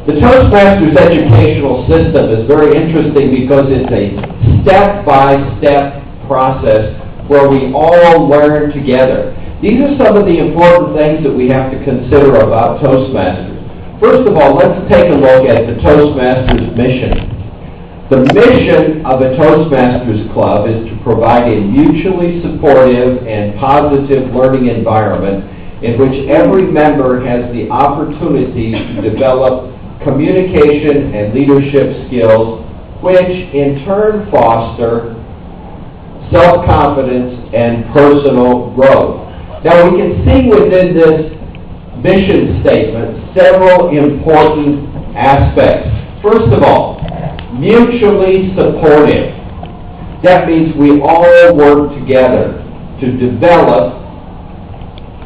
The Toastmasters educational system is very interesting because it's a step-by-step process where we all learn together. These are some of the important things that we have to consider about Toastmasters. First of all, let's take a look at the Toastmasters mission. The mission of a Toastmasters club is to provide a mutually supportive and positive learning environment in which every member has the opportunity to develop communication and leadership skills, which in turn foster self-confidence and personal growth. Now we can see within this mission statement several important aspects. First of all, mutually supportive. That means we all work together to develop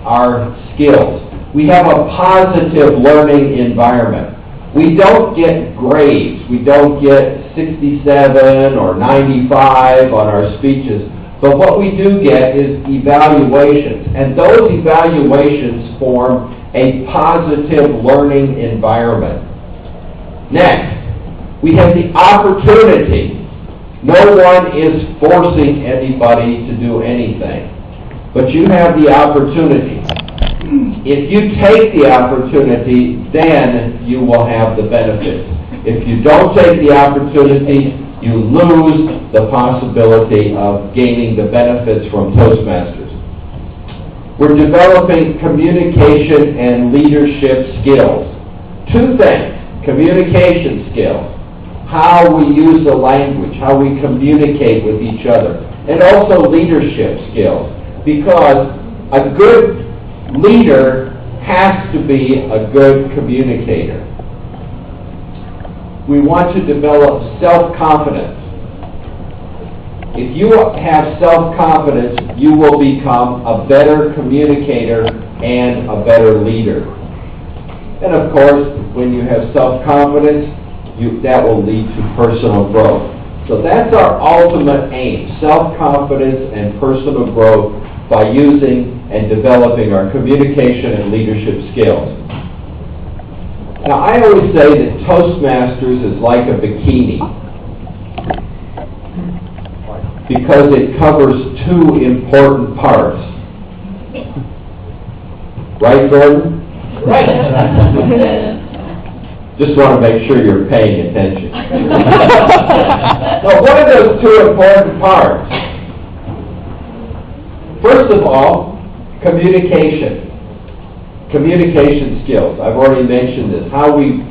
our skills. We have a positive learning environment. We don't get grades. We don't get 67 or 95 on our speeches. But what we do get is evaluations. And those evaluations form a positive learning environment. Next, we have the opportunity. No one is forcing anybody to do anything. But you have the opportunity. If you take the opportunity, then you will have the benefits. If you don't take the opportunity, you lose the possibility of gaining the benefits from Toastmasters. We're developing communication and leadership skills. Two things: communication skills, how we use the language, how we communicate with each other, and also leadership skills, because a good leader has to be a good communicator. We want to develop self-confidence. If you have self-confidence, you will become a better communicator and a better leader. And of course, when you have self-confidence, that will lead to personal growth. So that's our ultimate aim, self-confidence and personal growth by using and developing our communication and leadership skills. Now, I always say that Toastmasters is like a bikini because it covers two important parts. Right, Gordon? Right. Just want to make sure you're paying attention. Now, what are those two important parts? First of all, communication. Communication skills. I've already mentioned this. How we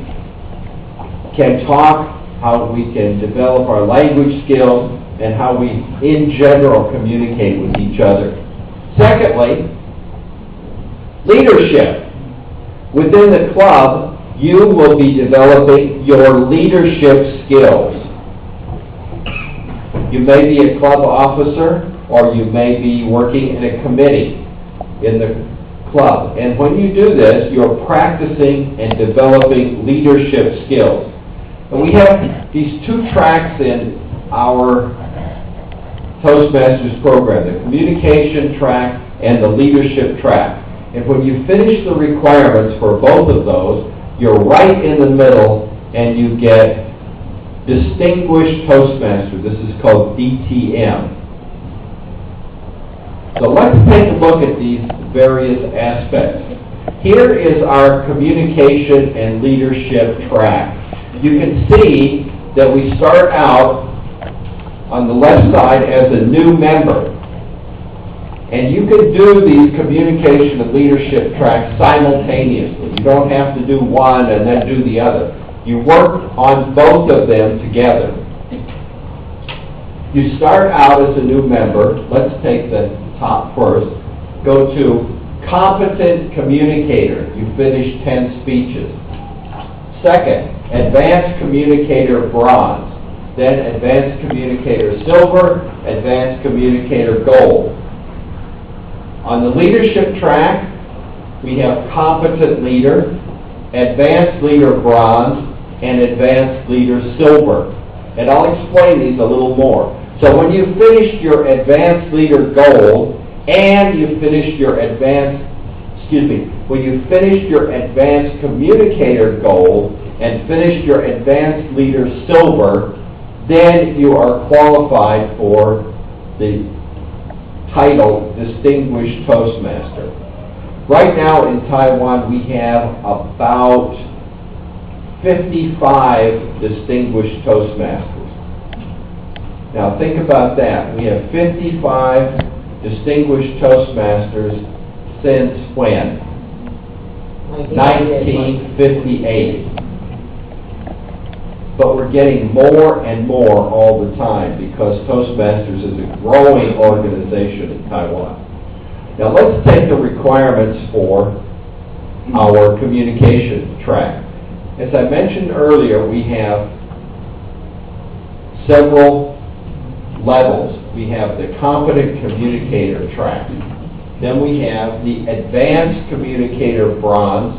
can talk, how we can develop our language skills, and how we, in general, communicate with each other. Secondly, leadership. Within the club, you will be developing your leadership skills. You may be a club officer, or you may be working in a committee in the club. And when you do this, you're practicing and developing leadership skills. And we have these two tracks in our Toastmasters program, the communication track and the leadership track. And when you finish the requirements for both of those, you're right in the middle and you get Distinguished Toastmaster. This is called DTM. So let's take a look at these various aspects. Here is our communication and leadership track. You can see that we start out on the left side as a new member. And you can do these communication and leadership tracks simultaneously. You don't have to do one and then do the other. You work on both of them together. You start out as a new member. Let's take the top first. Go to competent communicator. You finish 10 speeches. Second, advanced communicator bronze. Then advanced communicator silver, advanced communicator gold. On the leadership track, we have competent leader, advanced leader bronze, and advanced leader silver. And I'll explain these a little more. So when you finish your advanced leader gold and you finish your when you finish your advanced communicator gold and finished your Advanced Leader Silver, then you are qualified for the title Distinguished Toastmaster. Right now in Taiwan, we have about 55 Distinguished Toastmasters. Now think about that. We have 55 Distinguished Toastmasters since when? 1958. But we're getting more and more all the time because Toastmasters is a growing organization in Taiwan. Now let's take the requirements for our communication track. As I mentioned earlier, we have several levels. We have the Competent Communicator track. Then we have the Advanced Communicator Bronze,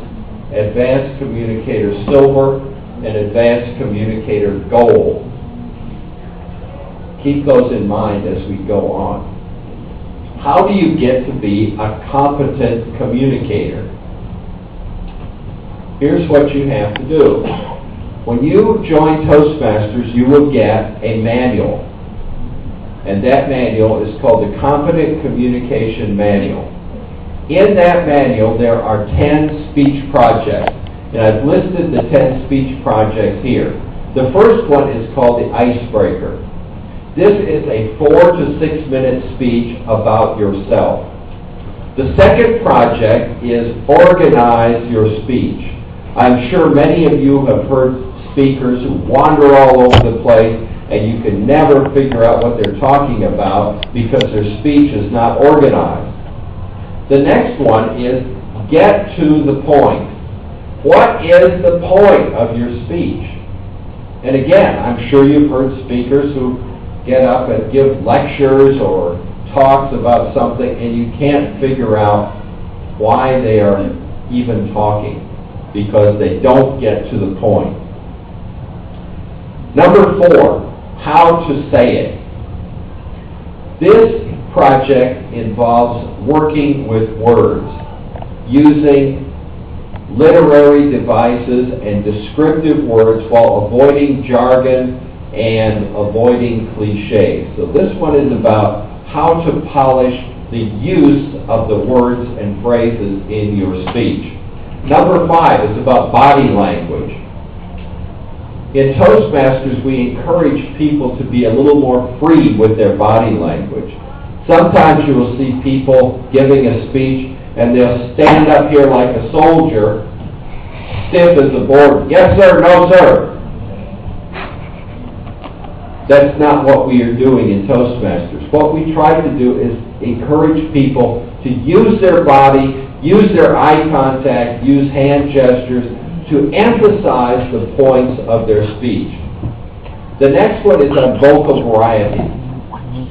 Advanced Communicator Silver, and Advanced Communicator Gold. Keep those in mind as we go on. How do you get to be a competent communicator? Here's what you have to do. When you join Toastmasters, you will get a manual. And that manual is called the Competent Communication Manual. In that manual, there are 10 speech projects. And I've listed the 10 speech projects here. The first one is called the Icebreaker. This is a 4 to 6 minute speech about yourself. The second project is Organize Your Speech. I'm sure many of you have heard speakers who wander all over the place and you can never figure out what they're talking about because their speech is not organized. The next one is Get to the Point. What is the point of your speech? And again, I'm sure you've heard speakers who get up and give lectures or talks about something and you can't figure out why they are even talking because they don't get to the point. Number 4, how to say it. This project involves working with words, using literary devices and descriptive words while avoiding jargon and avoiding cliches. So this one is about how to polish the use of the words and phrases in your speech. Number 5 is about body language. In Toastmasters, we encourage people to be a little more free with their body language. Sometimes you will see people giving a speech and they'll stand up here like a soldier, stiff as a board. Yes, sir. No, sir. That's not what we are doing in Toastmasters. What we try to do is encourage people to use their body, use their eye contact, use hand gestures to emphasize the points of their speech. The next one is on vocal variety.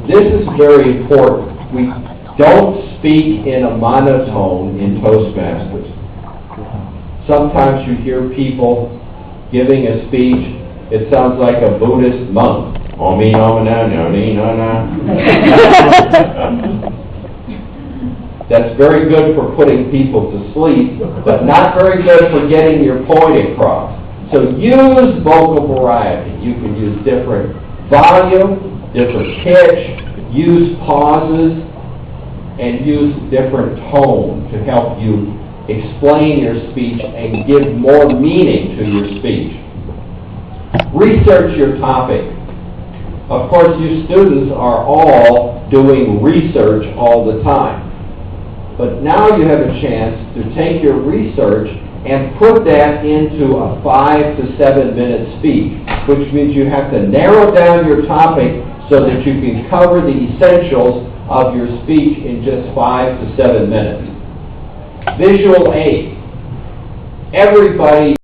This is very important. We don't speak in a monotone in Toastmasters. Sometimes you hear people giving a speech, it sounds like a Buddhist monk. That's very good for putting people to sleep, but not very good for getting your point across. So use vocal variety. You can use different volume, different pitch, use pauses, and use different tone to help you explain your speech and give more meaning to your speech. Research your topic. Of course, you students are all doing research all the time. But now you have a chance to take your research and put that into a 5 to 7 minute speech, which means you have to narrow down your topic so that you can cover the essentials of your speech in just 5 to 7 minutes. Visual aid. Everybody